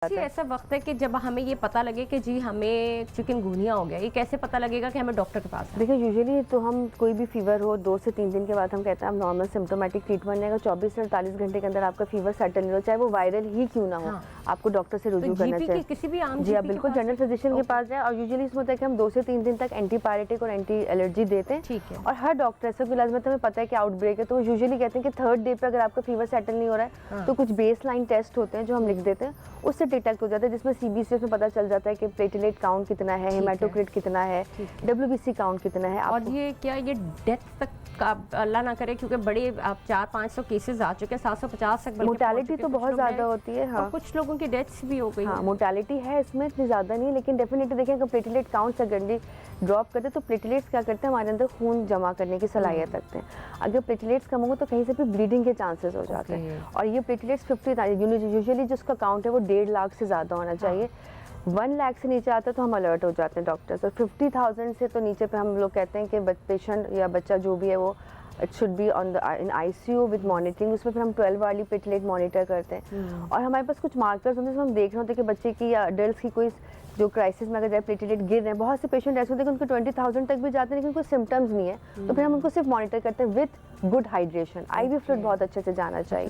जी, ऐसा वक्त है कि जब हमें ये पता लगे कि जी हमें चिकनगुनिया हो गया, ये कैसे पता लगेगा कि हमें डॉक्टर के पास? देखिए यूजुअली तो हम कोई भी फीवर हो 2 से 3 दिन के बाद हम कहते हैं आप नॉर्मल सिम्टोमेटिक ट्रीटमेंट लेगा 24 से 48 घंटे के अंदर आपका फीवर सेटल नहीं हो, चाहे वो वायरल ही क्यों ना हो। हाँ। आपको डॉक्टर से रुजू तो करना चाहिए। किसी भी आम जी, आप जीपी के बिल्कुल पास जनरल फिजिशियन के ओके, पास जाएँ और यूजुअली इसमें होता है कि हम 2 से 3 दिन तक एंटीपायरेटिक और एंटी एलर्जी देते हैं। ठीक है। और हर डॉक्टर ऐसा इलाज में हमें पता है कि आउटब्रेक है तो यूजुअली कहते हैं कि थर्ड डे पे अगर आपका फीवर सेटल नहीं हो रहा है हाँ। तो कुछ बेस लाइन टेस्ट होते हैं जो हम लिख देते हैं, उससे डिटेक्ट हो जाता है जिसमें सीबीसी में पता चल जाता है कि प्लेटलेट काउंट कितना है, हेमाटोक्रिट कितना है, डब्ल्यूबीसी काउंट कितना है। और ये क्या ये डेथ तक का अल्लाह ना करे, क्योंकि बड़े आप 400-500 केसेस आ चुके हैं, 750 तक मोर्टेलिटी तो बहुत ज़्यादा होती है। हाँ, और कुछ लोगों की डेथ्स भी हो गई। हाँ, मोर्टेलिटी है इसमें इतनी ज़्यादा नहीं, लेकिन डेफिनेटली देखें अगर प्लेटलेट काउंट सेकेंडली ड्रॉप करते हैं तो प्लेटलेट्स क्या करते हैं हमारे अंदर खून जमा करने की सलाहियत रखते हैं। अगर प्लेटलेट्स कम होंगे तो कहीं से भी ब्लीडिंग के चांसेस हो जाते हैं। और ये प्लेटलेट्स 50 यूजुअली जिसका काउंट है वो 1.5 लाख से ज़्यादा होना चाहिए। 1 लाख से नीचे आता है तो हम अलर्ट हो जाते हैं डॉक्टर्स, और 50,000 से तो नीचे पे हम लोग कहते हैं कि पेशेंट या बच्चा जो भी है वो it should be on the in ICU with monitoring. उसमें फिर हम 12 वाली प्लेटलेट मॉनिटर करते हैं। और हमारे पास कुछ मार्कर्स होते हैं जिसमें हम देख रहे होते हैं कि बच्चे की या अडल्ट की कोई जो क्राइसिस में अगर जाए प्लेटलेट गिर रहे हैं। बहुत से पेशेंट ऐसे होते हैं कि उनको 20,000 तक भी जाते हैं लेकिन कोई सिम्टम्स नहीं है, तो फिर हम उनको सिर्फ मॉनिटर करते हैं with good hydration. IV fluid बहुत अच्छे से जाना चाहिए।